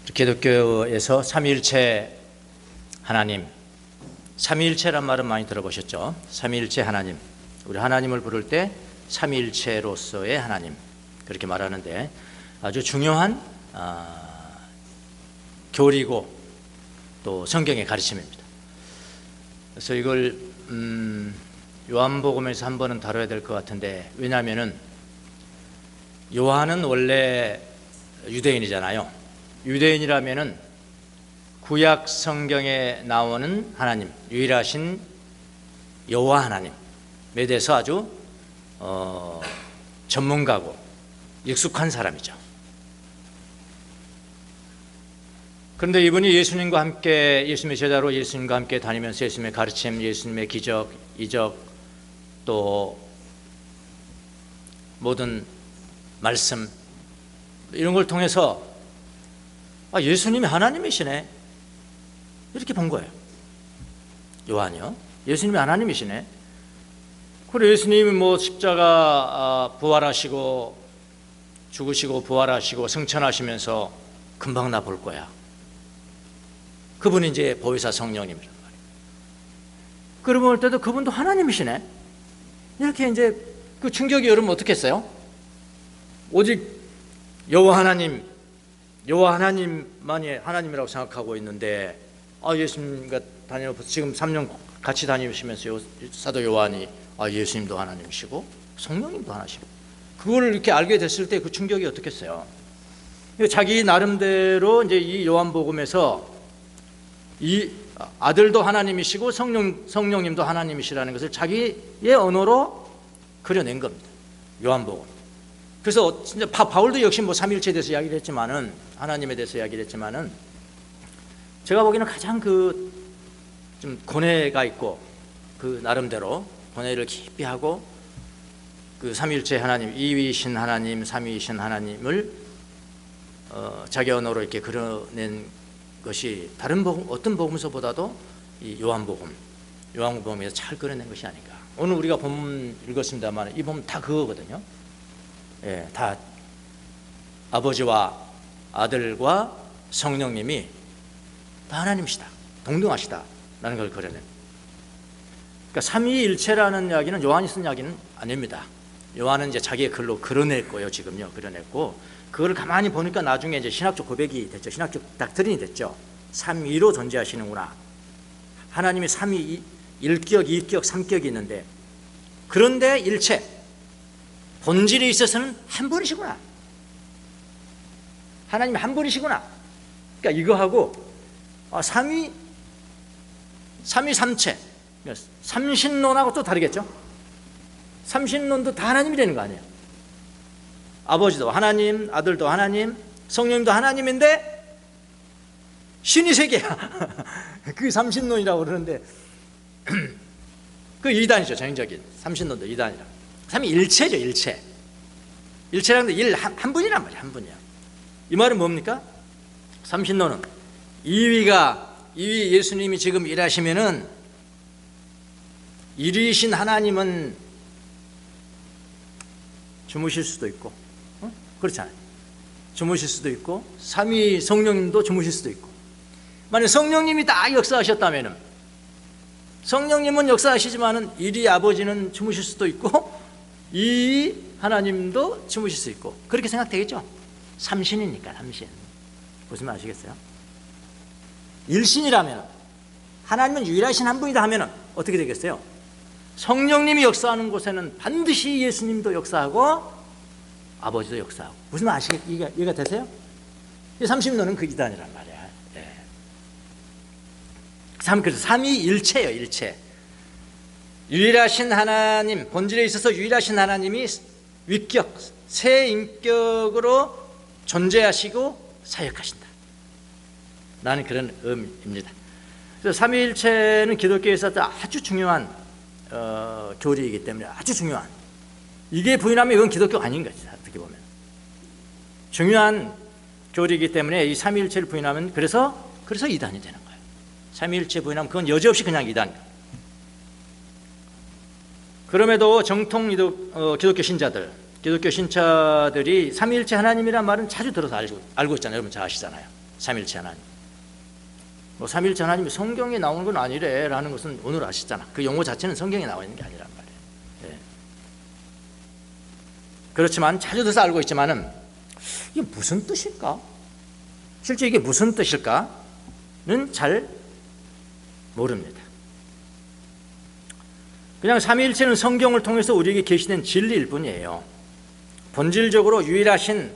기독교에서 삼위일체 하나님, 삼위일체란 말은 많이 들어보셨죠? 삼위일체 하나님, 우리 하나님을 부를 때 삼위일체로서의 하나님 그렇게 말하는데 아주 중요한 교리고 또 성경의 가르침입니다. 그래서 이걸 요한복음에서 한 번은 다뤄야 될 것 같은데, 왜냐하면은 요한은 원래 유대인이잖아요. 유대인이라면은 구약 성경에 나오는 하나님, 유일하신 여호와 하나님에 대해서 아주 전문가고 익숙한 사람이죠. 그런데 이분이 예수님과 함께, 예수님의 제자로 예수님과 함께 다니면서 예수님의 가르침, 예수님의 기적, 이적, 또 모든 말씀 이런 걸 통해서 예수님이 하나님이시네 이렇게 본 거예요. 요한이요. 예수님이 하나님이시네. 그리고 예수님이 뭐 십자가 부활하시고 죽으시고 부활하시고 승천하시면서 금방 나 볼 거야. 그분이 이제 보혜사 성령님이란 말이에요. 그러고 볼 때도 그분도 하나님이시네. 이렇게 이제 그 충격이 여러분 어떻게 했어요? 오직 여호와 하나님만이 하나님이라고 생각하고 있는데, 예수님과 다니면서 지금 3년 같이 다니시면서 사도 요한이 예수님도 하나님이시고 성령님도 하나시고, 그걸 이렇게 알게 됐을 때 그 충격이 어떻겠어요? 자기 나름대로 이제 이 요한복음에서 이 아들도 하나님이시고 성령님도 하나님이시라는 것을 자기의 언어로 그려낸 겁니다. 요한복음. 그래서 진짜 바울도 역시 뭐 삼위일체에 대해서 이야기를 했지만은, 하나님에 대해서 이야기를 했지만은, 제가 보기에는 가장 좀 고뇌가 있고 그 나름대로 고뇌를 깊이 하고 그 삼위일체 하나님, 이위이신 하나님, 삼위이신 하나님을 자기 언어로 이렇게 그려낸 것이 다른 복음, 어떤 복음서보다도 이 요한복음에서 잘 그려낸 것이 아닌가. 오늘 우리가 본문 읽었습니다만 이 본문 다 그거거든요. 예, 다 아버지와 아들과 성령님이 다 하나님이시다, 동등하시다라는 걸 그려낸. 그러니까 삼위일체라는 이야기는 요한이 쓴 이야기는 아닙니다. 요한은 이제 자기의 글로 그려냈고요, 지금요, 그려냈고, 그걸 가만히 보니까 나중에 이제 신학적 고백이 됐죠. 신학적 닥트린이 됐죠. 삼위로 존재하시는구나. 하나님이 삼위, 일격, 이격, 삼격이 있는데, 그런데 일체, 본질에 있어서는 한 분이시구나. 하나님이 한 분이시구나. 그러니까 이거하고 삼위삼체, 삼신론하고 또 다르겠죠. 삼신론도 다 하나님이 되는 거 아니에요. 아버지도 하나님, 아들도 하나님, 성령님도 하나님인데 신이 세 개야. 그 삼신론이라고 그러는데 그 이단이죠. 전형적인 삼신론도 이단이라. 삼위일체죠. 일체라는 게 한 분이란 말이야. 한 분이야. 이 말은 뭡니까? 삼신론은 이위 예수님이 지금 일하시면은 일위이신 하나님은 주무실 수도 있고, 그렇잖아요. 주무실 수도 있고, 삼위 성령님도 주무실 수도 있고. 만약 성령님이 다 역사하셨다면은, 성령님은 역사하시지만은 일위 아버지는 주무실 수도 있고, 이 하나님도 주무실 수 있고, 그렇게 생각되겠죠? 삼신이니까. 삼신. 무슨 말 아시겠어요? 일신이라면, 하나님은 유일하신 한 분이다 하면 어떻게 되겠어요? 성령님이 역사하는 곳에는 반드시 예수님도 역사하고 아버지도 역사하고. 무슨 말 아시겠어요? 이해가 되세요? 이 삼신론은 그 이단이란 말이야. 네. 그래서 삼위일체예요. 일체. 유일하신 하나님, 본질에 있어서 유일하신 하나님이 위격, 새 인격으로 존재하시고 사역하신다. 나는 그런 의미입니다. 그래서 삼위일체는 기독교에서 아주 중요한 교리이기 때문에, 아주 중요한, 이게 부인하면 이건 기독교가 아닌 거지. 어떻게 보면 중요한 교리이기 때문에 이 삼위일체를 부인하면 그래서 이단이 되는 거예요. 삼위일체 부인하면 그건 여지없이 그냥 이단이에요. 그럼에도 정통 기독교 신자들이 삼위일체 하나님이란 말은 자주 들어서 알고 있잖아요. 여러분 잘 아시잖아요. 삼일체 하나님. 뭐 삼일체 하나님이 성경에 나오는 건 아니래라는 것은 오늘 아시잖아. 그 용어 자체는 성경에 나와 있는 게 아니란 말이에요. 예. 그렇지만 자주 들어서 알고 있지만은 이게 무슨 뜻일까? 실제 이게 무슨 뜻일까는 잘 모릅니다. 그냥 삼위일체는 성경을 통해서 우리에게 계시된 진리일 뿐이에요. 본질적으로 유일하신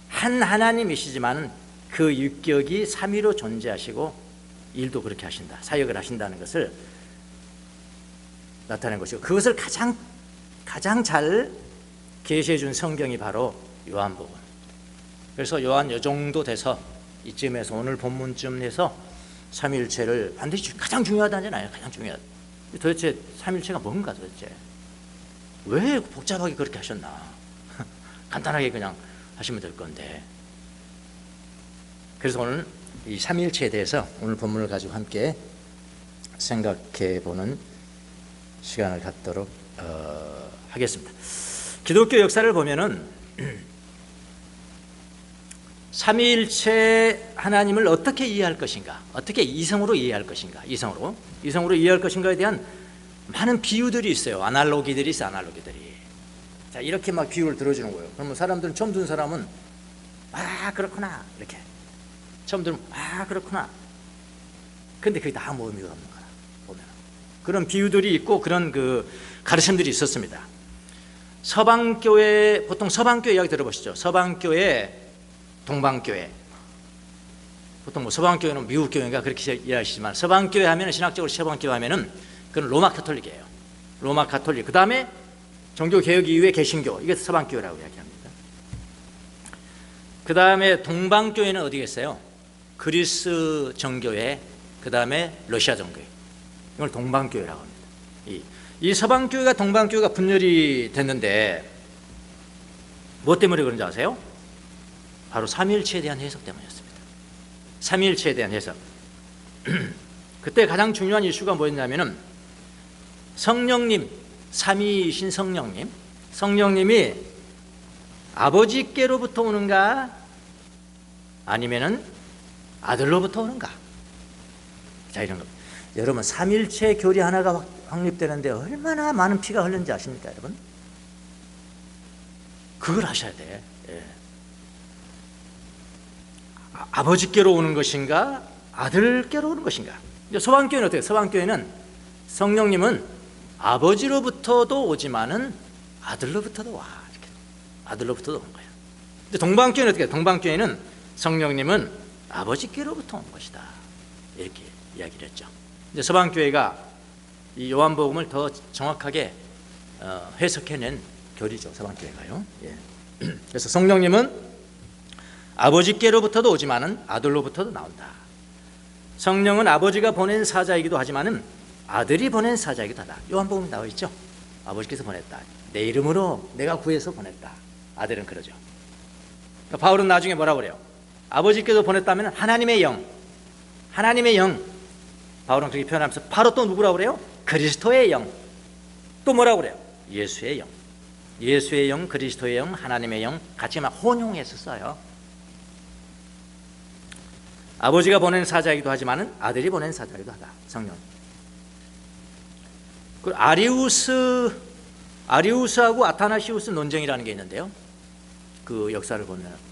한 하나님이시지만 그 유격이 삼위로 존재하시고 일도 그렇게 하신다, 사역을 하신다는 것을 나타낸 것이고, 그것을 가장 잘 계시해 준 성경이 바로 요한복음. 그래서 요한 요 정도 돼서 이쯤에서 오늘 본문쯤 해서 삼위일체를 반드시 가장 중요하다잖아요. 가장 중요하다. 도대체 삼위일체가 뭔가 도대체 왜 복잡하게 그렇게 하셨나? 간단하게 그냥 하시면 될 건데. 그래서 오늘 이 삼위일체에 대해서 오늘 본문을 가지고 함께 생각해 보는 시간을 갖도록 하겠습니다. 기독교 역사를 보면은 삼위일체 하나님을 어떻게 이해할 것인가, 어떻게 이성으로 이해할 것인가, 이성으로 이해할 것인가에 대한 많은 비유들이 있어요. 아날로기들이 있어요. 아날로기들이. 자, 이렇게 막 비유를 들어주는 거예요. 그러면 사람들은, 처음 듣는 사람은 아 그렇구나 이렇게 처음 들으면 아 그렇구나. 근데 그게 아무 의미가 없는 거야. 보면 그런 비유들이 있고 그런 그 가르침들이 있었습니다. 서방교회, 보통 서방교회 이야기 들어보시죠. 서방교회, 동방교회. 보통 뭐 서방교회는 미국 교회인가 그렇게 이해하시지만, 서방교회 하면은, 신학적으로 서방교회 하면은 그건 로마 카톨릭이에요. 로마 카톨릭. 그 다음에 종교 개혁 이후에 개신교, 이게 서방교회라고 이야기합니다. 그 다음에 동방교회는 어디겠어요? 그리스 정교회, 그 다음에 러시아 정교회. 이걸 동방교회라고 합니다. 이 서방교회가 동방교회가 분열이 됐는데 뭐 때문에 그런지 아세요? 바로 삼위일체에 대한 해석 때문이었습니다. 삼위일체에 대한 해석. 그때 가장 중요한 이슈가 뭐였냐면은 성령님, 삼위이신 성령님이 아버지께로부터 오는가 아니면은 아들로부터 오는가. 자, 이런 거. 여러분, 삼위일체 교리 하나가 확립되는데 얼마나 많은 피가 흘른지 아십니까, 여러분? 그걸 아셔야 돼. 예. 아버지께로 오는 것인가 아들께로 오는 것인가. 서방교회는 어때요? 서방교회는 성령님은 아버지로부터도 오지만은 아들로부터도 와. 이렇게. 아들로부터도 오는 거예요. 근데 동방교회는 어떻게 해요? 동방교회는 성령님은 아버지께로부터 온 것이다. 이렇게 이야기를 했죠. 이제 서방교회가 이 요한복음을 더 정확하게 해석해낸 교리죠. 서방교회가요. 예. 그래서 성령님은 아버지께로부터도 오지만은 아들로부터도 나온다. 성령은 아버지가 보낸 사자이기도 하지만은 아들이 보낸 사자이기도 하다. 요한복음에 나와 있죠. 아버지께서 보냈다. 내 이름으로 내가 구해서 보냈다. 아들은 그러죠. 그러니까 바울은 나중에 뭐라고 그래요? 아버지께서 보냈다면 하나님의 영, 바울은 그렇게 표현하면서 바로 또 누구라고 그래요? 그리스도의 영. 또 뭐라고 그래요? 예수의 영. 예수의 영, 그리스도의 영, 하나님의 영 같이 막 혼용해서 써요. 아버지가 보낸 사자이기도 하지만은 아들이 보낸 사자이기도 하다. 성령. 그 아리우스하고 아타나시우스 논쟁이라는 게 있는데요. 그 역사를 보면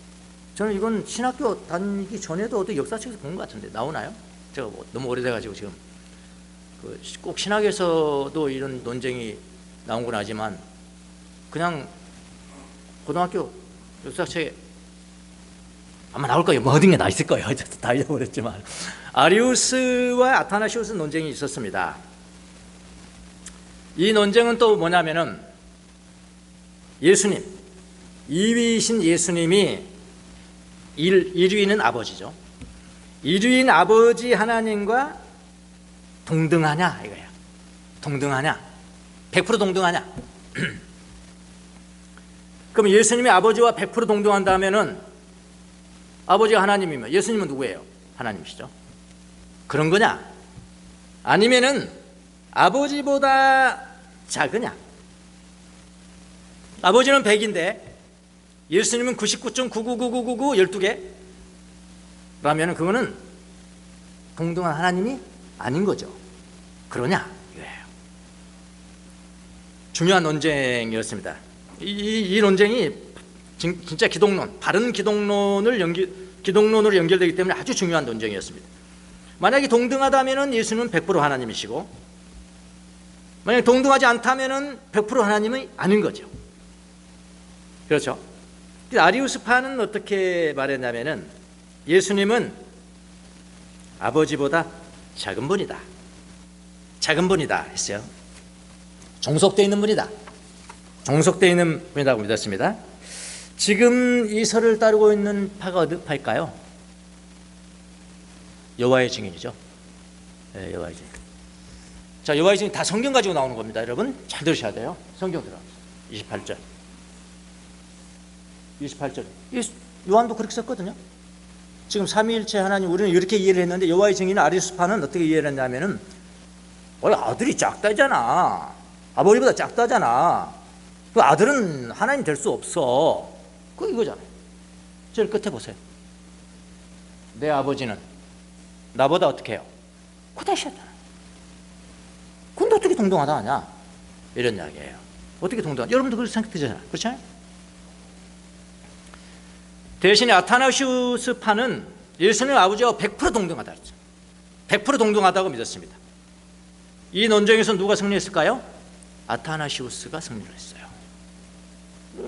저는 이건 신학교 다니기 전에도 어디 역사책에서 본 것 같은데 나오나요? 제가 뭐 너무 오래돼가지고 지금 꼭 신학에서도 이런 논쟁이 나온 건 아니지만 그냥 고등학교 역사책에 아마 나올 거예요. 뭐 어딘가 나 있을 거예요. 다 잊어버렸지만 아리우스와 아타나시우스 논쟁이 있었습니다. 이 논쟁은 또 뭐냐면은 예수님, 2위이신 예수님이 1위는 아버지죠. 1위인 아버지 하나님과 동등하냐 이거야. 동등하냐? 100% 동등하냐? 그럼 예수님이 아버지와 100% 동등한다면은 아버지가 하나님이면 예수님은 누구예요? 하나님이시죠. 그런 거냐? 아니면은 아버지보다 작으냐? 아버지는 100인데 예수님은 99.99999 12개 그러면 그거는 동등한 하나님이 아닌 거죠. 그러냐 이거예요. 중요한 논쟁이었습니다. 이 논쟁이 진짜 기독론, 바른 기독론으로 연결되기 때문에 아주 중요한 논쟁이었습니다. 만약에 동등하다면 예수는 100% 하나님이시고, 만약에 동등하지 않다면 100% 하나님이 아닌 거죠. 그렇죠? 아리우스파는 어떻게 말했냐면은 예수님은 아버지보다 작은 분이다. 작은 분이다 했어요. 종속되어 있는 분이다. 종속되어 있는 분이라고 믿었습니다. 지금 이 설을 따르고 있는 파가 어느 파일까요? 여호와의 증인이죠. 네, 여호와의 증인. 자, 여호와의 증인 다 성경 가지고 나오는 겁니다. 여러분 잘 들으셔야 돼요. 성경 들어. 28절. 요한도 그렇게 썼거든요. 지금 삼위일체 하나님, 우리는 이렇게 이해를 했는데 여호와의 증인은 아리우스파는 어떻게 이해를 했냐면은 아들이 작다잖아. 아버지보다 작다잖아. 그 아들은 하나님 될 수 없어. 그 이거잖아요. 제일 끝에 보세요. 내 아버지는 나보다 어떻게 해요? 크다셨잖아. 근데 어떻게 동등하다 하냐? 이런 이야기예요. 어떻게 동등하냐? 여러분도 그렇게 생각되잖아요. 그렇잖아요? 대신에 아타나시우스파는 예수님 아버지와 100% 동등하다 했죠. 100% 동등하다고 믿었습니다. 이 논쟁에서 누가 승리했을까요? 아타나시우스가 승리를 했어요.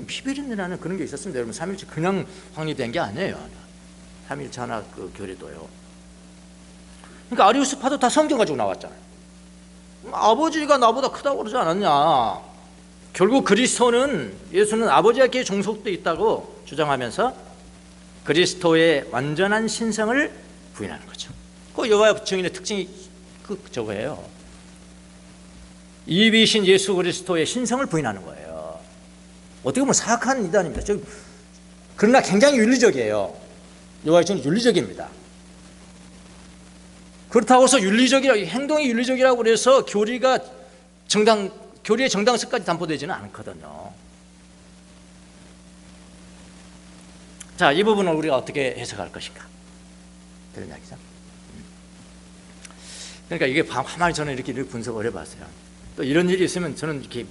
피베린이라는 그런 게 있었습니다. 여러분, 삼일체 그냥 확립된 게 아니에요. 삼일체 하나 그 교리도요. 그러니까 아리우스파도 다 성경 가지고 나왔잖아요. 아버지가 나보다 크다고 그러지 않았냐. 결국 그리스도는, 예수는 아버지에게 종속되어 있다고 주장하면서 그리스도의 완전한 신성을 부인하는 거죠. 그 여호와 증인의 특징이 저거예요. 이비신 예수 그리스도의 신성을 부인하는 거예요. 어떻게 보면 사악한 이단입니다. 그러나 굉장히 윤리적이에요. 여호와의 증인은 윤리적입니다. 그렇다고 해서 행동이 윤리적이라고 그래서 교리의 정당성까지 담보되지는 않거든요. 자, 이 부분을 우리가 어떻게 해석할 것인가? 그런 이야기죠. 그러니까 이게 가만히 저는 이렇게 분석을 해봤어요. 또 이런 일이 있으면 저는 이렇게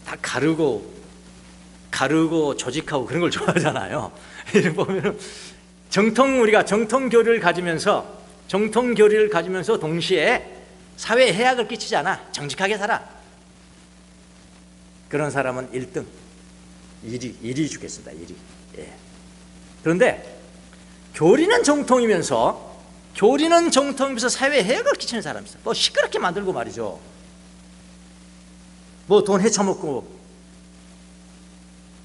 다 가르고 조직하고 그런 걸 좋아하잖아요. 이렇게 보면은 우리가 정통 교리를 가지면서 동시에 사회에 해악을 끼치지 않아. 정직하게 살아. 그런 사람은 1등 1위 주겠습니다. 1위. 예. 그런데 교리는 정통이면서 사회에 해악을 끼치는 사람이 있어요. 시끄럽게 만들고 말이죠. 돈 헤쳐먹고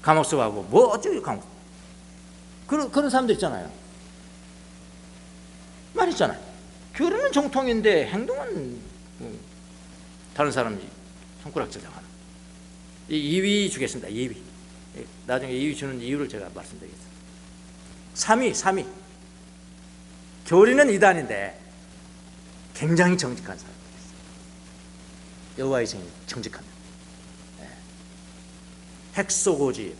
감옥 가고 어쩌고 감옥. 그런 사람들 있잖아요. 말있잖아요. 교리는 정통인데 행동은 다른 사람이 손가락질 당하는. 2위 주겠습니다. 2위. 나중에 2위 주는 이유를 제가 말씀드리겠습니다. 3위. 교리는 이단인데 굉장히 정직한 사람. 여호와의 증인 정직합니다. 핵소고지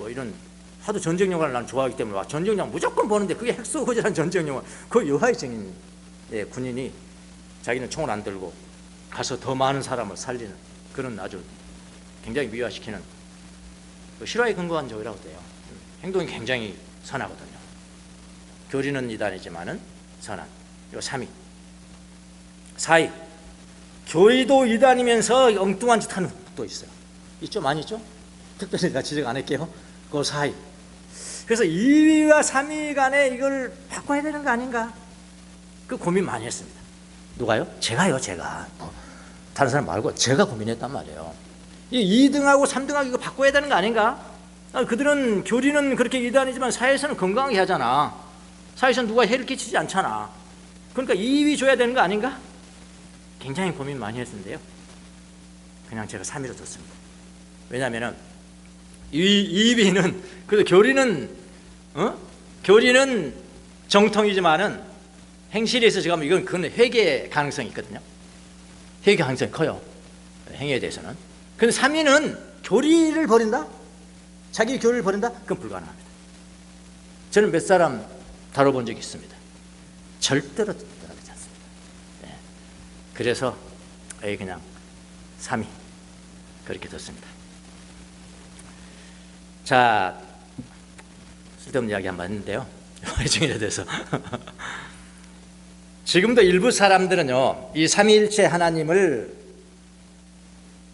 이런 하도 전쟁 영화를 나는 좋아하기 때문에 전쟁 영화 무조건 보는데 그게 핵소고지라는 전쟁 영화. 그 여호와의 증인 군인이 자기는 총을 안 들고 가서 더 많은 사람을 살리는 그런 아주 굉장히 미화시키는 실화에 근거한 저기라고 돼요. 행동이 굉장히 선하거든요. 교리는 이단이지만은 선한. 이거 3위. 4위. 교리도 이단이면서 엉뚱한 짓 하는 것도 있어요. 있죠? 많이 있죠? 특별히 제가 지적 안 할게요. 그거 4위. 그래서 2위와 3위 간에 이걸 바꿔야 되는 거 아닌가? 그 고민 많이 했습니다. 누가요? 제가 다른 사람 말고 제가 고민했단 말이에요. 이 2등하고 3등하고 이거 바꿔야 되는 거 아닌가? 그들은 교리는 그렇게 이단이지만 사회에서는 건강하게 하잖아. 사회에서는 누가 해를 끼치지 않잖아. 그러니까 2위 줘야 되는 거 아닌가? 굉장히 고민 많이 했는데요. 그냥 제가 3위로 뒀습니다. 왜냐하면 2위는 그래도 교리는 정통이지만은 행실에 있어서 제가 그건 회개 가능성이 있거든요. 회개 가능성이 커요. 행위에 대해서는. 근데 3위는 교리를 버린다? 자기 교리를 버린다? 그건 불가능합니다. 저는 몇 사람 다뤄본 적이 있습니다. 절대로 떠나지 않습니다. 네. 그래서 그냥 3위 그렇게 뒀습니다. 자, 쓸데없는 이야기 한번 했는데요. 회중에 대해서 지금도 일부 사람들은요, 이 삼위일체 하나님을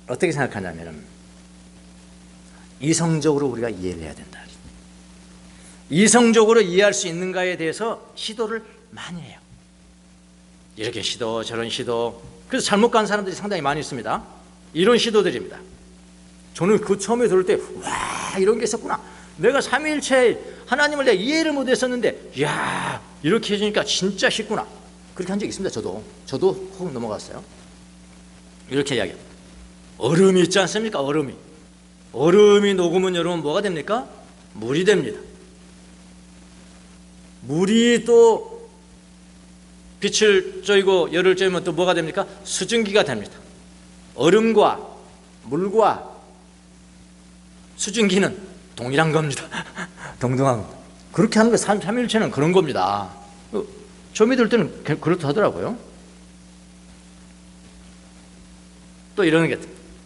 어떻게 생각하냐면 이성적으로 우리가 이해를 해야 된다. 이성적으로 이해할 수 있는가에 대해서 시도를 많이 해요. 이렇게 시도 저런 시도, 그래서 잘못 간 사람들이 상당히 많이 있습니다. 이런 시도들입니다. 저는 그 처음에 들을 때 와, 이런 게 있었구나. 내가 삼위일체 하나님을 내가 이해를 못했었는데 이야, 이렇게 해주니까 진짜 쉽구나. 그렇게 한 적이 있습니다. 저도 훅 넘어갔어요. 이렇게 이야기합니다. 얼음이 있지 않습니까? 얼음이 녹으면 여러분 뭐가 됩니까? 물이 됩니다. 물이 또 빛을 쬐고 열을 쬐면 또 뭐가 됩니까? 수증기가 됩니다. 얼음과 물과 수증기는 동일한 겁니다. 동등한 겁니다. 그렇게 하는 게 삼위일체는 그런 겁니다. 저 믿을 때는 그렇다 하더라고요. 또 이러는 게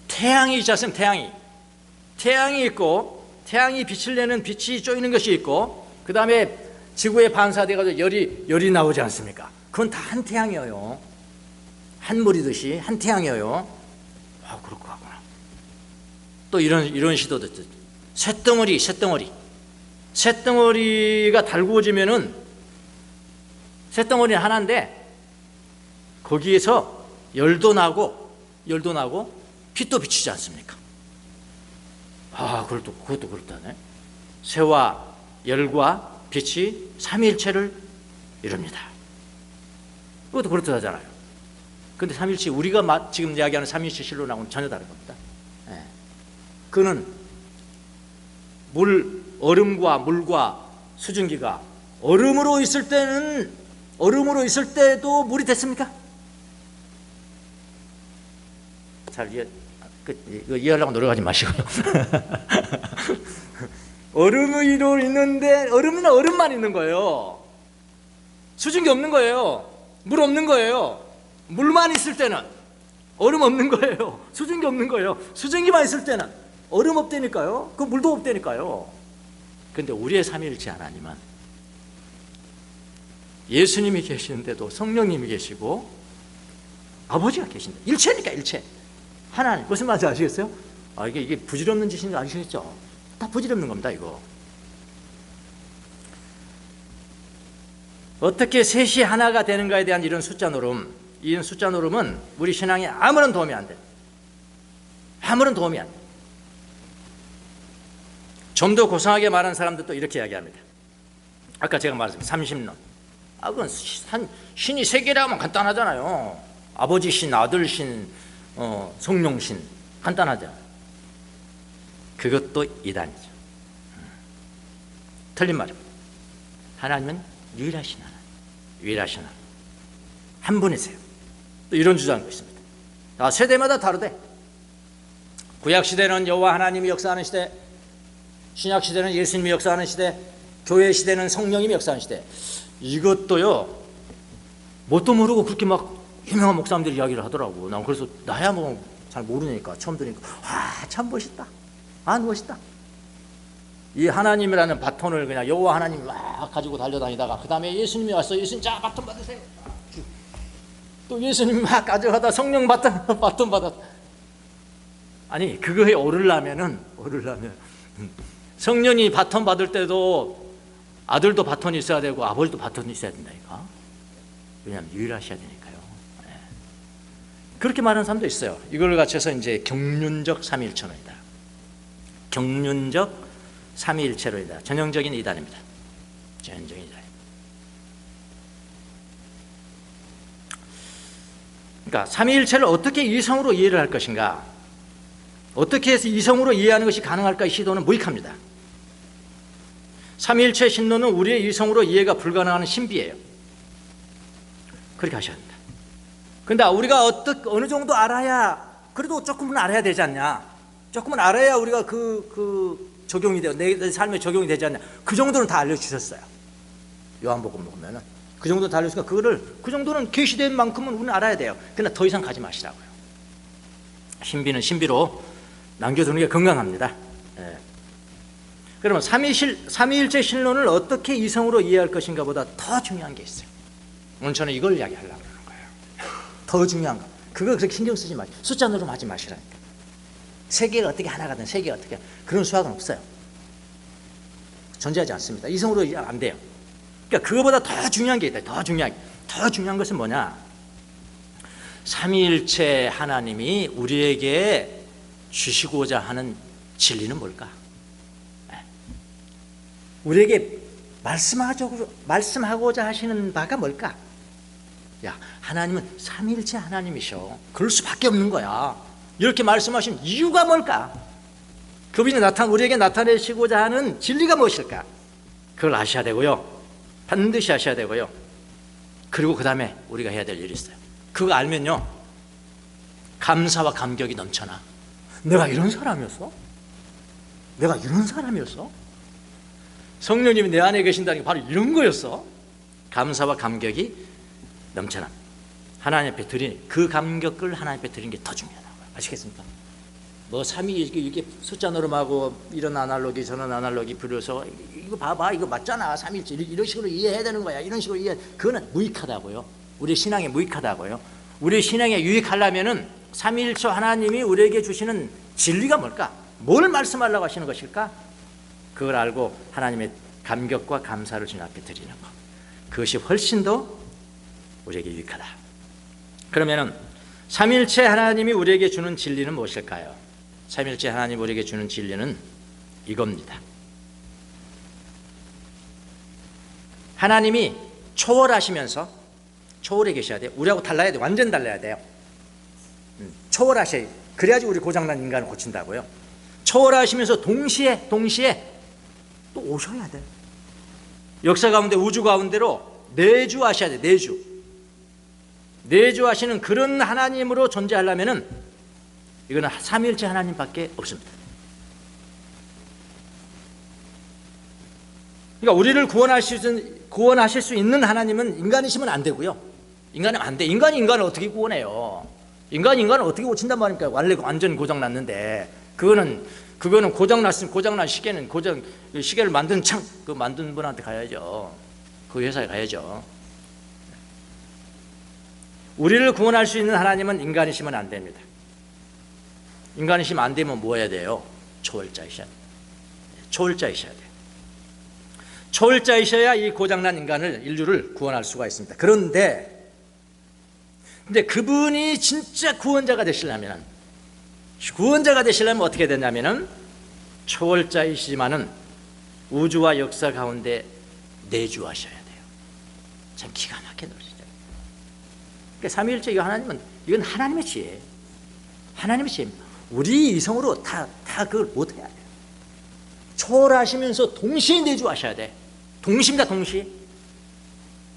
태양이 있지 않습니까? 태양이 있고, 태양이 빛을 내는 빛이 쪼이는 것이 있고, 그 다음에 지구에 반사돼가지고 열이 나오지 않습니까? 그건 다 한 태양이에요. 한 물이듯이 한 태양이에요. 아, 그렇고 하구나. 또 이런 시도도 있죠. 쇳덩어리가 달구어지면은, 쇳덩어리는 하나인데 거기에서 열도 나고 빛도 비치지 않습니까? 아, 그것도 그렇다네. 새와 열과 빛이 삼위일체를 이룹니다. 그것도 그렇다잖아요. 근데 삼위일체, 우리가 지금 이야기하는 삼위일체 신론하고는 전혀 다른 겁니다. 예. 그는 얼음과 물과 수증기가 얼음으로 있을 때도 물이 됐습니까? 잘 이거 이해하려고 노력하지 마시고요. 얼음으로 있는데 얼음이나 얼음만 있는 거예요. 수증기 없는 거예요. 물 없는 거예요. 물만 있을 때는 얼음 없는 거예요. 수증기 없는 거예요. 수증기만 있을 때는 얼음 없다니까요. 그 물도 없다니까요. 그런데 우리의 삼위일체 하나님은 예수님이 계시는데도 성령님이 계시고 아버지가 계신다. 일체니까 일체. 하나님. 무슨 말인지 아시겠어요? 아, 이게 부질없는 짓인 줄 아시겠죠? 다 부질없는 겁니다, 이거. 어떻게 셋이 하나가 되는가에 대한 이런 숫자 노름은 우리 신앙에 아무런 도움이 안 돼. 아무런 도움이 안 돼. 좀 더 고상하게 말하는 사람들도 이렇게 이야기합니다. 아까 제가 말했습니다. 삼신론. 아, 그건 신이 세 개라면 간단하잖아요. 아버지 신, 아들 신, 성령 신. 간단하죠. 그것도 이단이죠. 틀린 말입니다. 하나님은 유일하신 하나님. 한 분이세요. 또 이런 주장도 있습니다. 세대마다 다르대. 구약시대는 여호와 하나님이 역사하는 시대, 신약시대는 예수님이 역사하는 시대, 교회 시대는 성령님이 역사하는 시대. 이것도요, 뭣도 모르고 그렇게 막 유명한 목사님들이 이야기를 하더라고. 난 그래서 나야 뭐 잘 모르니까 처음 들으니까 와, 참 멋있다. 아, 멋있다. 이 하나님이라는 바톤을 그냥 여호와 하나님이 막 가지고 달려다니다가 그 다음에 예수님이 왔어. 예수님, 자, 바톤 받으세요. 또 예수님이 막 가져가다 성령 바톤 받아. 아니, 그거에 오르려면 성령이 바톤 받을 때도 아들도 바톤이 있어야 되고 아버지도 바톤이 있어야 된다니까. 왜냐하면 유일하셔야 되니까요. 네. 그렇게 말하는 사람도 있어요. 이걸 갖춰서 이제 경륜적 삼위일체론이다. 경륜적 삼위일체론이다. 전형적인 이단입니다. 전형적인 이단. 그러니까 삼위일체를 어떻게 이성으로 이해를 할 것인가, 어떻게 해서 이성으로 이해하는 것이 가능할까, 이 시도는 무익합니다. 삼위일체 신론은 우리의 이성으로 이해가 불가능한 신비예요. 그렇게 하셔야 합니다. 근데 우리가 어느 정도 알아야, 그래도 조금은 알아야 되지 않냐, 조금은 알아야 우리가 그 적용이 돼요. 내 삶에 적용이 되지 않냐, 그 정도는 다 알려주셨어요. 요한복음 보면은 그 정도 달렸으니까 그거를 그 정도는 계시된 만큼은 우리는 알아야 돼요. 그러나 더 이상 가지 마시라고요. 신비는 신비로 남겨두는 게 건강합니다. 예. 그러면 삼위일체 신론을 어떻게 이성으로 이해할 것인가 보다 더 중요한 게 있어요. 오늘 저는 이걸 이야기하려고 하는 거예요. 더 중요한 거. 그거 그렇게 신경 쓰지 마시고 숫자 노름 하지 마시라니까. 세계가 어떻게 하나가 된 세계가 어떻게 그런 수학은 없어요. 존재하지 않습니다. 이성으로 이해 안 돼요. 그러니까 그거보다 더 중요한 게 있다. 더 중요한 것은 뭐냐? 삼위일체 하나님이 우리에게 주시고자 하는 진리는 뭘까? 우리에게 말씀하고자 하시는 바가 뭘까? 야, 하나님은 삼위일체 하나님이셔. 그럴 수밖에 없는 거야. 이렇게 말씀하신 이유가 뭘까? 그분이 우리에게 나타내시고자 하는 진리가 무엇일까? 그걸 아셔야 되고요. 반드시 아셔야 되고요. 그리고 그 다음에 우리가 해야 될 일이 있어요. 그거 알면요, 감사와 감격이 넘쳐나. 내가 이런 사람이었어? 내가 이런 사람이었어? 성령님이 내 안에 계신다는 게 바로 이런 거였어. 감사와 감격이 넘쳐나. 하나님 앞에 드리는 그 감격을 하나님 앞에 드리는 게 더 중요하다고요. 아시겠습니까? 뭐 삼위 이게 숫자 노름하고 이런 아날로기 저런 아날로기 부려서 이거 봐봐 이거 맞잖아 삼위일체 이런 식으로 이해해야 되는 거야. 이런 식으로 이해 그거는 무익하다고요. 우리 신앙에 무익하다고요. 우리 신앙에 유익하려면은 삼위일체 하나님이 우리에게 주시는 진리가 뭘까? 뭘 말씀하려고 하시는 것일까? 그걸 알고 하나님의 감격과 감사를 주님 앞에 드리는 것, 그것이 훨씬 더 우리에게 유익하다. 그러면은 삼위일체 하나님이 우리에게 주는 진리는 무엇일까요? 삼위일체 하나님이 우리에게 주는 진리는 이겁니다. 하나님이 초월하시면서 초월해 계셔야 돼요. 우리하고 달라야 돼요. 완전 달라야 돼요. 초월하셔야, 그래야지 우리 고장난 인간을 고친다고요. 초월하시면서 동시에 또 오셔야 돼요. 역사 가운데 우주 가운데로 내주하셔야 돼요. 내주하시는 그런 하나님으로 존재하려면은 이거는 삼위일체 하나님밖에 없습니다. 그러니까 우리를 구원하실 수 있는 하나님은 인간이시면 안 되고요. 인간은 안 돼. 인간을 어떻게 구원해요? 인간을 어떻게 고친단 말입니까? 원래 완전 고장났는데 그거는 고장난 시계는 시계를 만든 그 만든 분한테 가야죠. 그 회사에 가야죠. 우리를 구원할 수 있는 하나님은 인간이시면 안 됩니다. 인간이시면 안 되면 뭐 해야 돼요? 초월자이셔야 돼요. 초월자이셔야 이 고장난 인류를 구원할 수가 있습니다. 그런데 그분이 진짜 구원자가 되시려면 어떻게 되냐면은 초월자이시지만은 우주와 역사 가운데 내주하셔야 돼요. 참 기가 막힌 노릇이죠. 그러니까 삼위일체 이 하나님은 이건 하나님의 지혜예요. 하나님의 지혜입니다. 우리 이성으로 다 그걸 못해야 돼요. 초월하시면서 동시에 내주하셔야 돼. 동시입니다. 동시.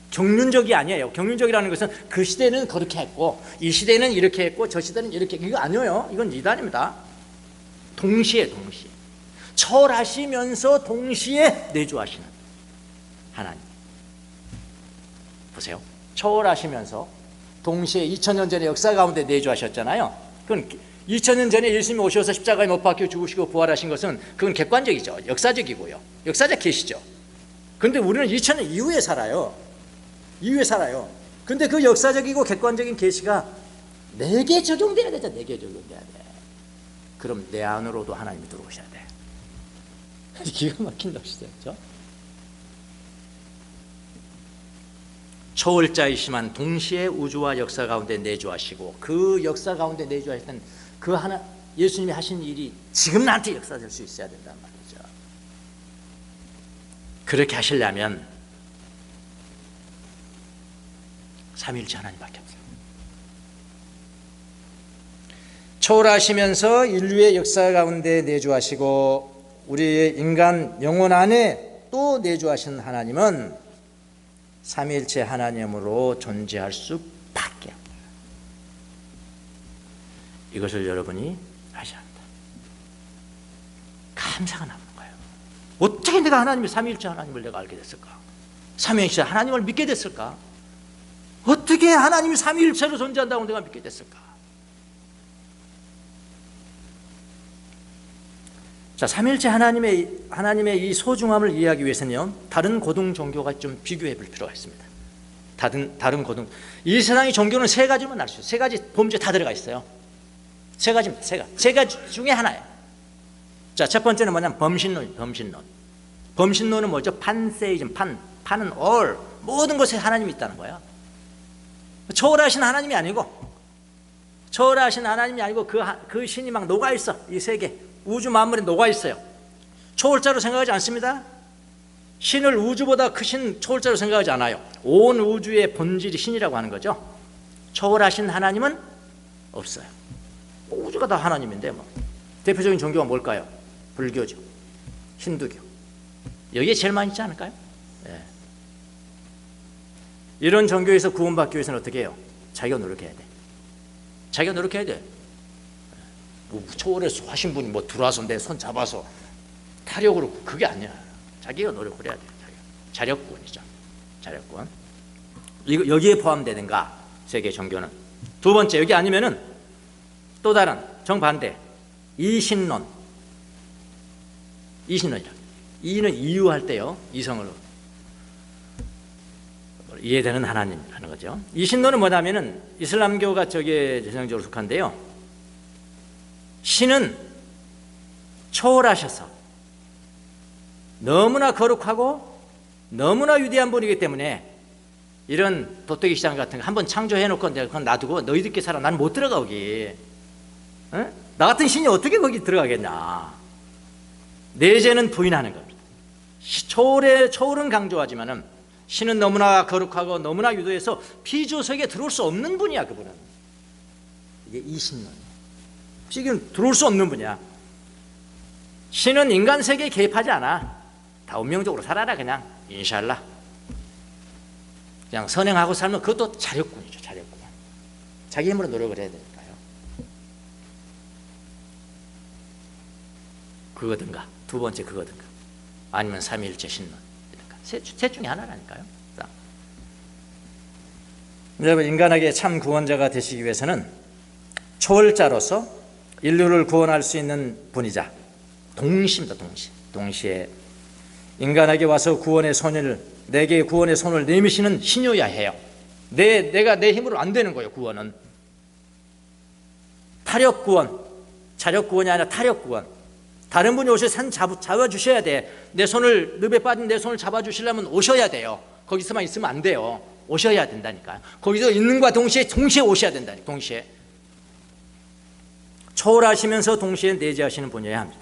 경륜적이 아니에요. 경륜적이라는 것은 그 시대는 그렇게 했고 이 시대는 이렇게 했고 저 시대는 이렇게, 이거 아니에요. 이건 이단입니다. 동시에 초월하시면서 동시에 내주하시는 하나님. 보세요. 초월하시면서 동시에 2000년 전에 역사 가운데 내주하셨잖아요. 그건 2000년 전에 예수님이 오셔서 십자가에 못 박혀 죽으시고 부활하신 것은 그건 객관적이죠. 역사적이고요. 역사적 계시죠. 그런데 우리는 2000년 이후에 살아요. 근데 그 역사적이고 객관적인 계시가 내게 적용돼야 되죠. 내게 적용돼야 돼. 그럼 내 안으로도 하나님이 들어오셔야 돼. 기가 막힌 것이죠. 그렇죠? 초월자이시만 동시에 우주와 역사 가운데 내주하시고 그 역사 가운데 내주하시는 그 하나 예수님이 하신 일이 지금 나한테 역사될 수 있어야 된단 말이죠. 그렇게 하시려면 삼위일체 하나님밖에 없어요. 초월하시면서 인류의 역사 가운데 내주하시고 우리의 인간 영혼 안에 또 내주하신 하나님은 삼위일체 하나님으로 존재할 수밖에 없어요. 이것을 여러분이 아셔야 합니다. 감사가 나오는 거예요. 어떻게 내가 하나님의 삼위일체 하나님을 내가 알게 됐을까? 삼위일체 하나님을 믿게 됐을까? 어떻게 하나님이 삼위일체로 존재한다고 내가 믿게 됐을까? 자, 삼위일체 하나님의 이 소중함을 이해하기 위해서는요, 다른 고등 종교가 좀 비교해 볼 필요가 있습니다. 다른 고등, 이 세상의 종교는 세 가지만 알 수 있어요. 세 가지 범죄 다 들어가 있어요. 세 가지입니다. 세 가지 중에 하나예요. 자, 첫 번째는 뭐냐면 범신론. 범신론은 뭐죠? 판세이즘, 판은 all, 모든 것에 하나님이 있다는 거예요. 초월하신 하나님이 아니고 그 신이 막 녹아 있어. 이 세계 우주 만물에 녹아 있어요. 초월자로 생각하지 않습니다. 신을 우주보다 크신 초월자로 생각하지 않아요. 온 우주의 본질이 신이라고 하는 거죠. 초월하신 하나님은 없어요. 우주가 다 하나님인데 뭐. 대표적인 종교가 뭘까요? 불교죠. 힌두교. 여기에 제일 많이 있지 않을까요? 네. 이런 종교에서 구원받기 위해서는 어떻게 해요? 자기가 노력해야 돼. 자기가 노력해야 돼. 뭐 초월해서 하신 분이 뭐 들어와서 내 손 잡아서 타력으로, 그게 아니야. 자기가 노력을 해야 돼. 자력구원이죠. 자력구원. 여기에 포함되는가? 세계 종교는. 두 번째, 여기 아니면은 또 다른 정반대 이신론이라. 이는 이유할 때요, 이성으로 이해되는 하나님이라는 거죠. 이신론은 뭐냐면은 이슬람교가 저게 전형적으로 속한데요, 신은 초월하셔서 너무나 거룩하고 너무나 위대한 분이기 때문에 이런 도떼기 시장 같은 거 한번 창조해놓고 내가 그건 놔두고 너희들끼리 살아, 나는 못 들어가 거기. 어? 나 같은 신이 어떻게 거기 들어가겠냐. 내재는 부인하는 겁니다. 초월은 강조하지만은 신은 너무나 거룩하고 너무나 유도해서 피조세계에 들어올 수 없는 분이야. 그분은 이게 이신론이에요. 지금 들어올 수 없는 분이야. 신은 인간 세계에 개입하지 않아. 다 운명적으로 살아라. 그냥 인샬라 그냥 선행하고 살면 그것도 자력군이죠. 자력군. 자기 힘으로 노력을 해야 되니까요. 그거든가, 두 번째 그거든가, 아니면 삼위일체 신론, 셋 중에 하나라니까요. 여러분, 인간에게 참 구원자가 되시기 위해서는 초월자로서 인류를 구원할 수 있는 분이자 동시입니다. 동시에 인간에게 와서 내게 구원의 손을 내미시는 신이어야 해요. 내가 내 힘으로 안 되는 거예요. 구원은 타력구원, 자력구원이 아니라 타력구원. 다른 분이 오셔서 산 잡아주셔야 돼. 내 손을, 늪에 빠진 내 손을 잡아주시려면 오셔야 돼요. 거기서만 있으면 안 돼요. 오셔야 된다니까요. 거기서 있는과 동시에 오셔야 된다니까요. 동시에 초월하시면서 동시에 내재하시는 분이어야 합니다.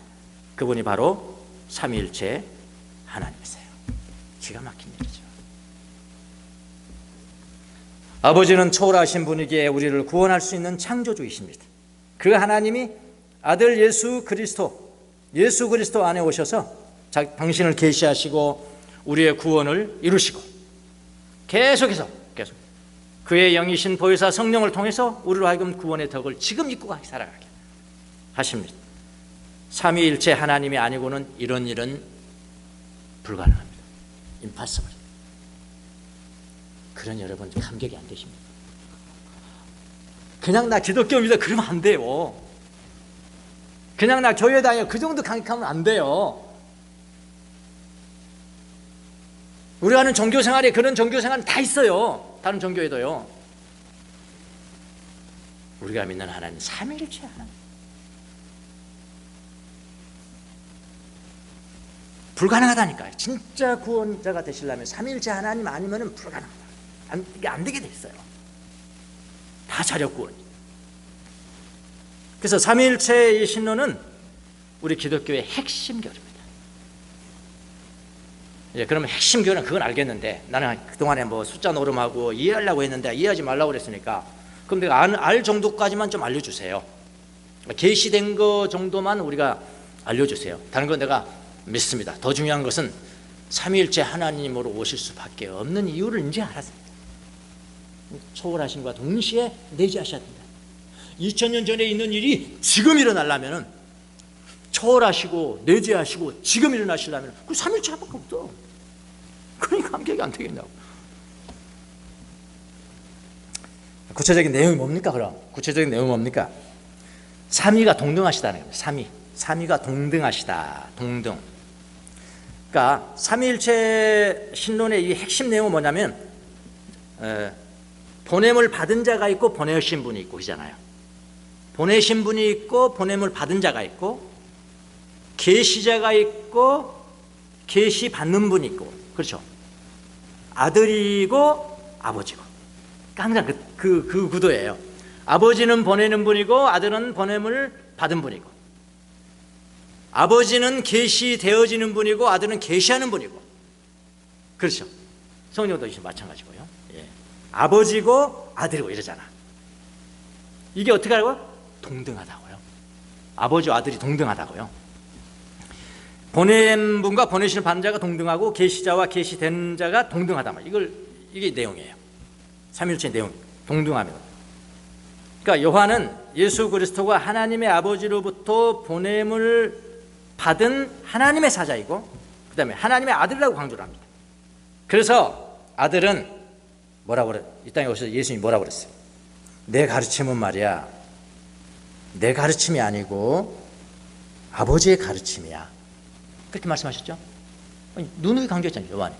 그분이 바로 삼위일체 하나님이세요. 기가 막힌 일이죠. 아버지는 초월하신 분이기에 우리를 구원할 수 있는 창조주이십니다. 그 하나님이 아들 예수 그리스도 안에 오셔서 당신을 계시하시고 우리의 구원을 이루시고 계속해서 그의 영이신 보혜사 성령을 통해서 우리로 하여금 구원의 덕을 지금 입고 살아가게 하십니다. 삼위일체 하나님이 아니고는 이런 일은 불가능합니다. impossible. 그런 여러분들 감격이 안 되십니까? 그냥 나 기독교 믿어 그러면 안 돼요. 그냥 나 교회 다녀 그 정도 감격하면 안 돼요. 우리가 하는 종교생활에 그런 종교생활은 다 있어요. 다른 종교에도요. 우리가 믿는 하나님 삼위일체 하나님, 불가능하다니까요. 진짜 구원자가 되시려면 삼위일체 하나님 아니면 불가능하다. 이게 안 되게 돼 있어요. 다 자력구원이에요. 그래서 삼위일체의 신론은 우리 기독교의 핵심 교리입니다. 그러면 핵심 교리는 그건 알겠는데, 나는 그동안에 뭐 숫자 노름하고 이해하려고 했는데 이해하지 말라고 그랬으니까 그럼 내가 알 정도까지만 좀 알려주세요. 계시된 거 정도만 우리가 알려주세요. 다른 건 내가 믿습니다. 더 중요한 것은 삼위일체 하나님으로 오실 수밖에 없는 이유를 이제 알았습니다. 초월하심과 동시에 내재하셔야 된다. 2000년 전에 있는 일이 지금 일어나려면, 초월하시고 내재하시고 지금 일어나시려면 그 삼위일체 하나밖에 없어. 그러니까 합격이 안 되겠냐고. 구체적인 내용이 뭡니까? 그럼 구체적인 내용이 뭡니까? 삼위가 동등하시다는 겁니다. 삼위가 동등하시다. 동등. 그러니까 삼위일체 신론의 이 핵심 내용은 뭐냐면 보냄을 받은 자가 있고 보내신 분이 있고 그러잖아요. 보내신 분이 있고 보냄을 받은 자가 있고 계시자가 있고 계시 받는 분이 있고 그렇죠. 아들이고 아버지고 항상 그 구도예요. 아버지는 보내는 분이고 아들은 보냄을 받은 분이고 아버지는 계시되어지는 분이고 아들은 계시하는 분이고 그렇죠. 성령도 마찬가지고요. 예. 아버지고 아들이고 이러잖아. 이게 어떻게 하라고요? 동등하다고요. 아버지와 아들이 동등하다고요. 보낸 분과 보내시는 받는 자가 동등하고 계시자와 계시된 자가 동등하다. 이게 내용이에요. 삼위일체 내용 동등합니다. 그러니까 요한은 예수 그리스도가 하나님의 아버지로부터 보냄을 받은 하나님의 사자이고 그 다음에 하나님의 아들이라고 강조를 합니다. 그래서 아들은 뭐라고 그래? 이 땅에 오셔서 예수님이 뭐라고 그랬어요? 내 가르침은 말이야 내 가르침이 아니고 아버지의 가르침이야. 그렇게 말씀하셨죠? 누누이 강조했잖아요. 요한이.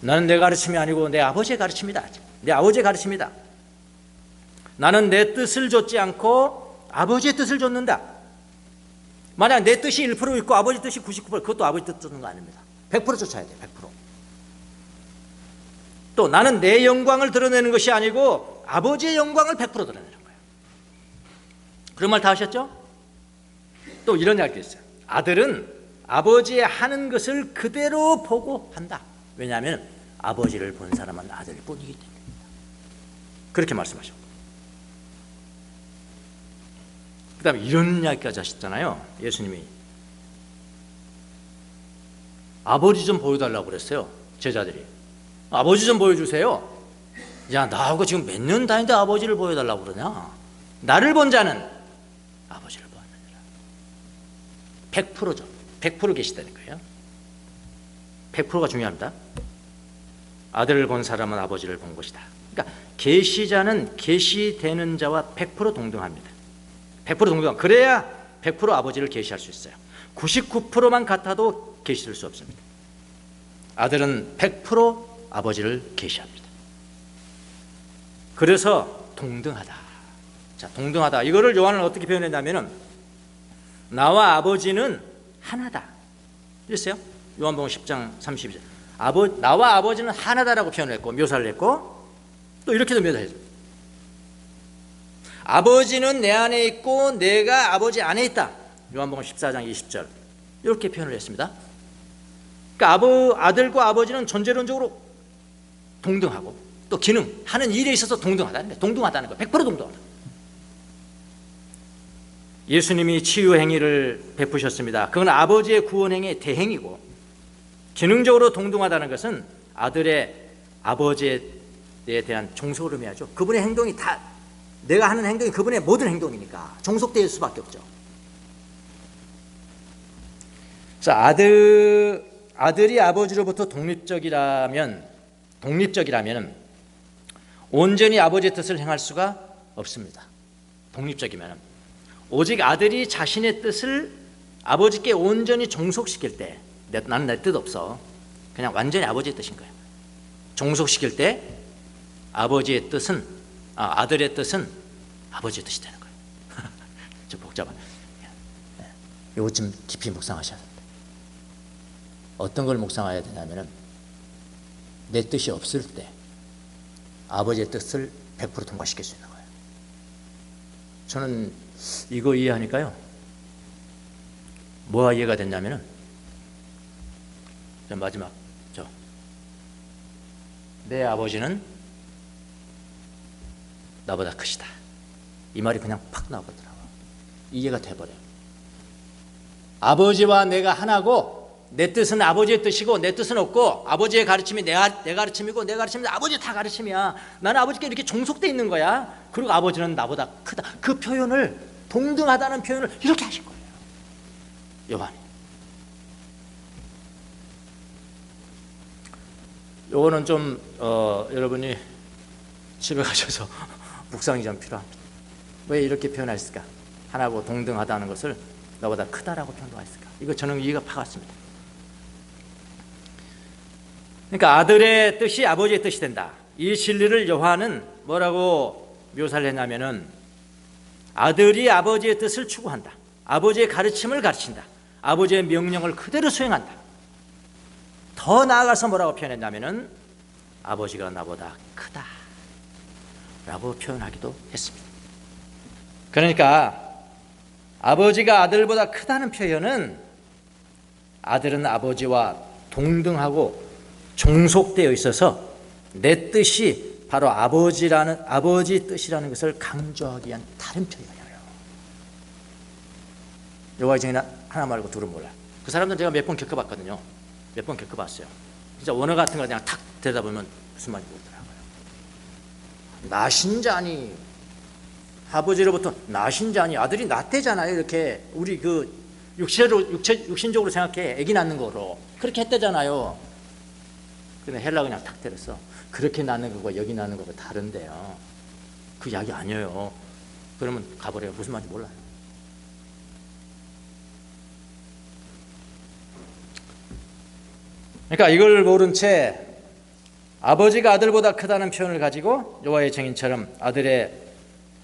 나는 내 가르침이 아니고 내 아버지의 가르침이다. 내 아버지의 가르침이다. 나는 내 뜻을 좇지 않고 아버지의 뜻을 좇는다. 만약 내 뜻이 1% 있고 아버지 뜻이 99% 그것도 아버지 뜻 쫓는 거 아닙니다. 100% 쫓아야 돼요. 100%. 또 나는 내 영광을 드러내는 것이 아니고 아버지의 영광을 100% 드러내는 거예요. 그런 말 다 하셨죠? 또 이런 이야기도 있어요. 아들은 아버지의 하는 것을 그대로 보고 한다. 왜냐하면 아버지를 본 사람은 아들뿐이기 때문입니다. 그렇게 말씀하셨고 그 다음에 이런 이야기까지 하셨잖아요. 예수님이 아버지 좀 보여달라고 그랬어요. 제자들이 아버지 좀 보여주세요. 야 나하고 지금 몇 년 다니는데 아버지를 보여달라고 그러냐. 나를 본 자는 아버지를 보았느니라. 100%죠. 100% 계시다는 거예요. 100%가 중요합니다. 아들을 본 사람은 아버지를 본 것이다. 그러니까 계시자는 계시되는 자와 100% 동등합니다. 100% 동등. 그래야 100% 아버지를 계시할 수 있어요. 99%만 같아도 계시될 수 없습니다. 아들은 100% 아버지를 계시합니다. 그래서 동등하다. 자, 동등하다. 이거를 요한은 어떻게 표현했냐면은 나와 아버지는 하나다. 이랬어요. 요한복음 10장 32절. 나와 아버지는 하나다라고 표현을 했고 묘사를 했고 또 이렇게도 묘사했어요. 아버지는 내 안에 있고 내가 아버지 안에 있다. 요한복음 14장 20절. 이렇게 표현을 했습니다. 그러니까 아들과 아버지는 존재론적으로 동등하고 또 기능, 하는 일에 있어서 동등하다는 거예요. 동등하다는 거예요. 100% 동등하다. 예수님이 치유 행위를 베푸셨습니다. 그건 아버지의 구원 행위의 대행이고 기능적으로 동등하다는 것은 아들의 아버지에 대한 종속을 의미하죠. 그분의 행동이 다 내가 하는 행동이 그분의 모든 행동이니까 종속될 수밖에 없죠. 그래서 아들이 아버지로부터 독립적이라면 온전히 아버지의 뜻을 행할 수가 없습니다. 독립적이면 오직 아들이 자신의 뜻을 아버지께 온전히 종속시킬 때 나는 내 뜻 없어. 그냥 완전히 아버지의 뜻인 거예요. 종속시킬 때 아버지의 뜻은 아들의 뜻은 아버지의 뜻이 되는 거예요. 좀 복잡한. 이거 좀 깊이 묵상하셔야 됩니다. 어떤 걸 묵상해야 되냐면은 내 뜻이 없을 때 아버지의 뜻을 100% 통과시킬 수 있는 거예요. 저는 이거 이해하니까요. 뭐가 이해가 됐냐면은 마지막 내 아버지는 나보다 크시다. 이 말이 그냥 팍 나오더라고요. 이해가 돼버려요. 아버지와 내가 하나고 내 뜻은 아버지의 뜻이고 내 뜻은 없고 아버지의 가르침이 내 가르침이고 내 가르침이 아버지의 다 가르침이야. 나는 아버지께 이렇게 종속돼 있는 거야. 그리고 아버지는 나보다 크다. 그 표현을 동등하다는 표현을 이렇게 하신 거예요. 요한이. 요거는 좀 여러분이 집에 가셔서 묵상이 좀 필요합니다. 왜 이렇게 표현했을까? 하나하고 동등하다는 것을 너보다 크다라고 표현했을까? 이거 저는 이해가 파갔습니다. 그러니까 아들의 뜻이 아버지의 뜻이 된다. 이 진리를 요한은 뭐라고 묘사를 했냐면은 아들이 아버지의 뜻을 추구한다. 아버지의 가르침을 가르친다. 아버지의 명령을 그대로 수행한다. 더 나아가서 뭐라고 표현했냐면은 아버지가 나보다 크다 라고 표현하기도 했습니다. 그러니까 아버지가 아들보다 크다는 표현은 아들은 아버지와 동등하고 종속되어 있어서 내 뜻이 바로 아버지 뜻이라는 것을 강조하기 위한 다른 표현이에요. 여호와의 증인 하나 말고 둘은 몰라요. 그 사람들 제가 몇 번 겪어봤거든요. 몇 번 겪어봤어요. 진짜 원어 같은 거 그냥 탁 들여다보면 무슨 말인지 모르더라고요. 나신자니, 아버지로부터 나신자니, 아들이 낳대잖아요. 이렇게 우리 그 육신적으로 생각해. 애기 낳는 거로 그렇게 했대잖아요. 근데 헬라 그냥 탁 때렸어. 그렇게 낳는 거고 여기 낳는 거고 다른데요. 그 이야기 아니에요. 그러면 가버려요. 무슨 말인지 몰라요. 그러니까 이걸 모른 채 아버지가 아들보다 크다는 표현을 가지고 여호와의 증인처럼 아들의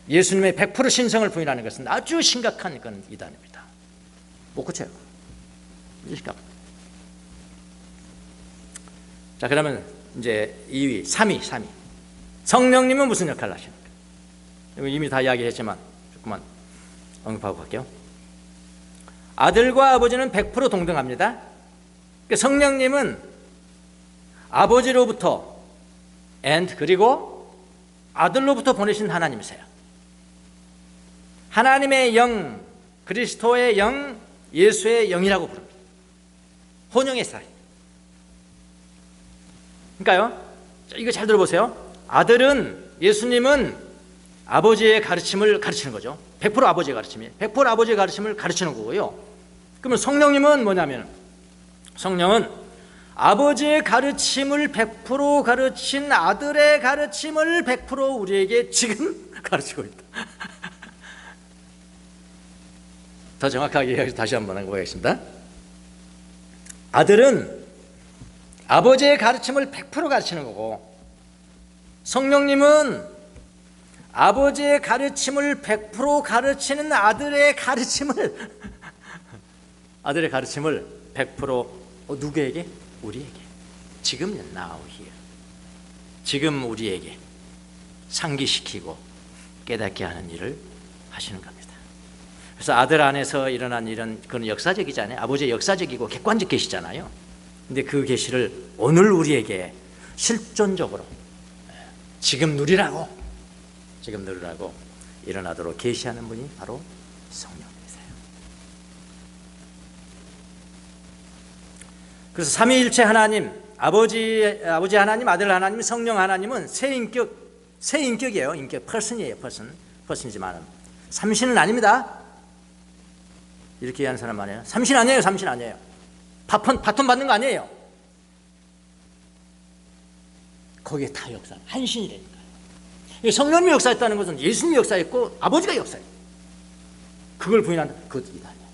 예수님의 100% 신성을 부인하는 것은 아주 심각한 그런 이단입니다. 못 고쳐요. 자, 그러면 이제 2위, 3위. 성령님은 무슨 역할을 하십니까? 이미 다 이야기했지만 조금만 언급하고 갈게요. 아들과 아버지는 100% 동등합니다. 성령님은 아버지로부터 그리고 아들로부터 보내신 하나님이세요. 하나님의 영, 그리스도의 영, 예수의 영이라고 부릅니다. 혼영의 사이. 그러니까요, 이거 잘 들어보세요. 아들은, 예수님은 아버지의 가르침을 가르치는 거죠. 100% 아버지의 가르침이에요. 100% 아버지의 가르침을 가르치는 거고요. 그러면 성령님은 뭐냐면, 성령은 아버지의 가르침을 100% 가르친 아들의 가르침을 100% 우리에게 지금 가르치고 있다. 더 정확하게 다시 한번 해보겠습니다. 아들은 아버지의 가르침을 100% 가르치는 거고, 성령님은 아버지의 가르침을 100% 가르치는 아들의 가르침을 100% 누구에게? 우리에게. 지금 now here. 지금 우리에게 상기시키고 깨닫게 하는 일을 하시는 겁니다. 그래서 아들 안에서 일어난 일은 그건 역사적이잖아요. 아버지의 역사적이고 객관적 계시잖아요. 근데 그 계시를 오늘 우리에게 실존적으로 지금 누리라고 일어나도록 계시하는 분이 바로 성령님이세요. 그래서 삼위일체 하나님, 아버지 하나님, 아들 하나님, 성령 하나님은 새 인격이에요. 인격, person이에요. person이지만 삼신은 아닙니다. 이렇게 얘기하는 사람 많아요. 삼신 아니에요. 바톤 받는 거 아니에요. 거기에 다 역사, 한신이라니까요. 성령님이 역사했다는 것은 예수님이 역사했고 아버지가 역사했고, 그걸 부인한다. 그것도 이단이에요.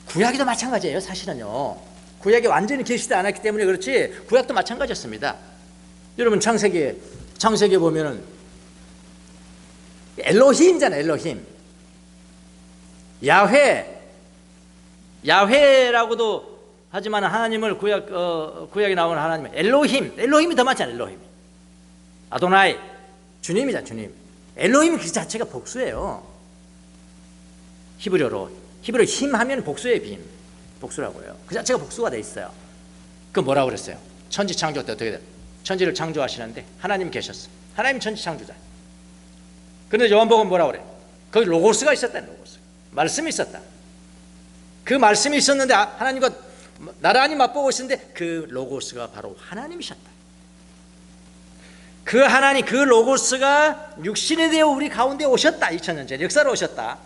구약이도 마찬가지예요. 사실은요, 구약이 완전히 계시지 않았기 때문에 그렇지 구약도 마찬가지였습니다. 여러분 창세기에 보면은 엘로힘이잖아요. 엘로힘, 야훼라고도 하지만 하나님을 구약에 나오는 하나님은 엘로힘이 더 많잖아요. 엘로힘이 아도나이, 주님이잖아요. 주님. 엘로힘 그 자체가 복수예요. 히브리어로 힘 하면 복수예요. 복수라고 해요. 그 자체가 복수가 돼 있어요. 그 뭐라고 그랬어요? 천지 창조 때 어떻게 돼요? 천지를 창조하시는데 하나님 계셨어. 하나님 천지 창조자. 그런데 요한복음 뭐라고 그래요? 거기 로고스가 있었다. 로고스. 말씀이 있었다. 그 말씀이 있었는데 하나님과 나란히 맛보고 있었는데 그 로고스가 바로 하나님이셨다. 그 하나님, 그 로고스가 육신이 되어 우리 가운데 오셨다. 2000년 전에 역사로 오셨다.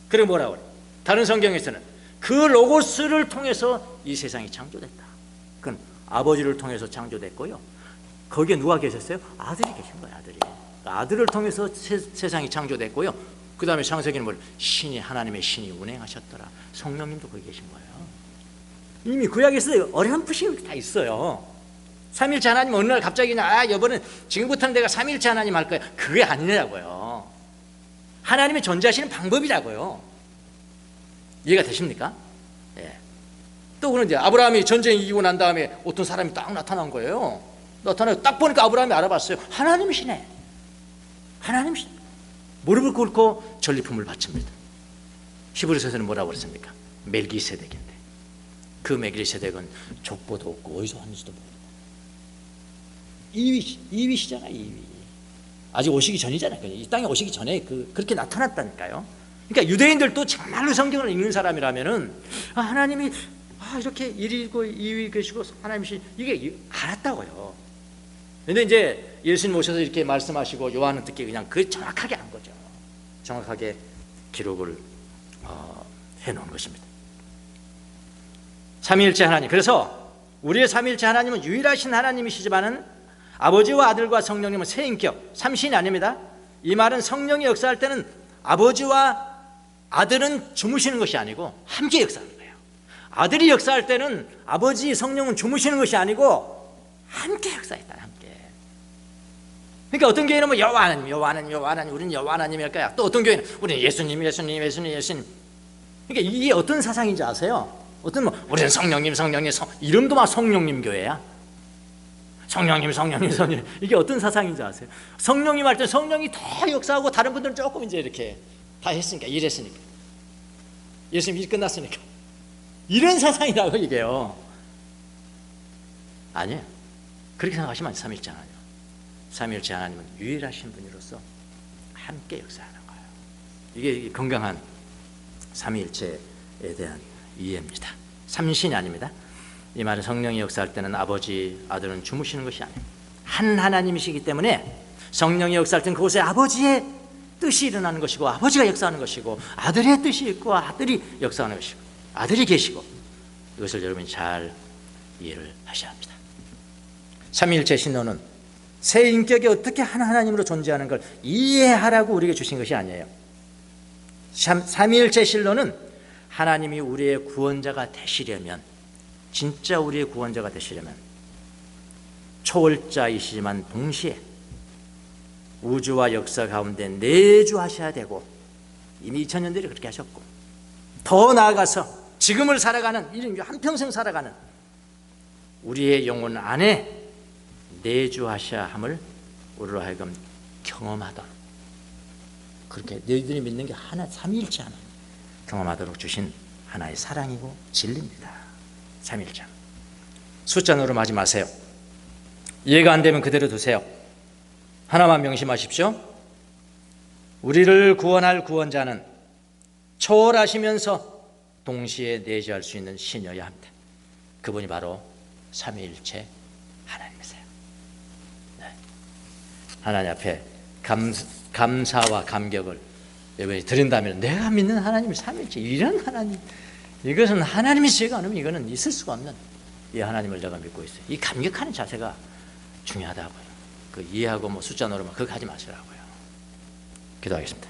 그리고 뭐라고 그래요? 다른 성경에서는 그 로고스를 통해서 이 세상이 창조됐다. 그건 아버지를 통해서 창조됐고요. 거기에 누가 계셨어요? 아들이 계신 거예요. 아들이. 아들을 통해서 세상이 창조됐고요. 그 다음에 창세기는 뭘? 신이, 하나님의 신이 운행하셨더라. 성령님도 거기 계신 거예요. 이미 구약에서 어렴풋이 다 있어요. 삼일체 하나님 어느 날 갑자기 그냥 여보는 지금부터는 내가 삼일체 하나님 할 거야. 그게 아니라고요. 하나님의 존재하시는 방법이라고요. 이해가 되십니까? 예. 또 그런데 아브라함이 전쟁 이기고 난 다음에 어떤 사람이 딱 나타난 거예요. 나타나고 딱 보니까 아브라함이 알아봤어요. 하나님이시네. 하나님이시네. 무릎을 꿇고 전리품을 바칩니다. 히브리서에서는 뭐라고 그랬습니까? 멜기세덱인데 그 멜기세덱은 족보도 없고 어디서 왔는지도 모르고 2위시잖아. 2위. 아직 오시기 전이잖아요. 이 땅에 오시기 전에 그렇게 나타났다니까요. 그러니까 유대인들도 정말로 성경을 읽는 사람이라면은 하나님이 이렇게 1위고 2위 계시고 하나님이시 이게 알았다고요. 근데 이제 예수님 오셔서 이렇게 말씀하시고 요한은 듣기 그냥 정확하게 한 거죠. 정확하게 기록을 해놓은 것입니다. 삼위일체 하나님. 그래서 우리의 삼위일체 하나님은 유일하신 하나님이시지만은 아버지와 아들과 성령님은 세 인격, 삼신이 아닙니다. 이 말은 성령이 역사할 때는 아버지와 아들은 주무시는 것이 아니고 함께 역사하는 거예요. 아들이 역사할 때는 아버지, 성령은 주무시는 것이 아니고 함께 역사했다. 함께. 그러니까 어떤 교회는 뭐 여호와 하나님, 우리는 여호와 하나님일 거야. 또 어떤 교회는 우리는 예수님. 그러니까 이게 어떤 사상인지 아세요? 어떤 우리는 성령님, 이름도 막 성령님 교회야. 성령님. 이게 어떤 사상인지 아세요? 성령님 할 때 성령이 더 역사하고 다른 분들은 조금 이제 이렇게 다 했으니까, 일했으니까. 예수님 일 끝났으니까. 이런 사상이라고 이게요. 아니에요. 그렇게 생각하시면 안 돼요. 삼위일체 하나님. 삼위일체 하나님은 유일하신 분으로서 함께 역사하는 거예요. 이게 건강한 삼위일체에 대한 이해입니다. 삼신이 아닙니다. 이 말은 성령이 역사할 때는 아버지, 아들은 주무시는 것이 아니에요. 한 하나님이시기 때문에 성령이 역사할 때는 그곳에 아버지의 뜻이 일어나는 것이고 아버지가 역사하는 것이고 아들의 뜻이 있고 아들이 역사하는 것이고 아들이 계시고 이것을 여러분이 잘 이해를 하셔야 합니다. 삼위일체 신론은 세 인격이 어떻게 한 하나님으로 존재하는 걸 이해하라고 우리에게 주신 것이 아니에요. 삼위일체 신론은 하나님이 우리의 구원자가 되시려면, 진짜 우리의 구원자가 되시려면 초월자이시지만 동시에 우주와 역사 가운데 내주하셔야 되고, 이미 2000년들이 그렇게 하셨고, 더 나아가서 지금을 살아가는, 한평생 살아가는 우리의 영혼 안에 내주하셔야 함을 우리로 하여금 경험하던, 그렇게 너희들이 믿는 게 하나, 삼위일체 하나 경험하도록 주신 하나의 사랑이고 진리입니다. 삼위일체. 숫자 노름하지 마세요. 이해가 안 되면 그대로 두세요. 하나만 명심하십시오. 우리를 구원할 구원자는 초월하시면서 동시에 내주할 수 있는 신이어야 합니다. 그분이 바로 삼위일체 하나님이세요. 네. 하나님 앞에 감사와 감격을 여러분이 드린다면, 내가 믿는 하나님이 삼위일체, 이런 하나님, 이것은 하나님이 제가 않으면 이거는 있을 수가 없는 이 하나님을 제가 믿고 있어요. 이 감격하는 자세가 중요하다고요. 그 이해하고 숫자 노름만 그거 하지 마시라고요. 기도하겠습니다.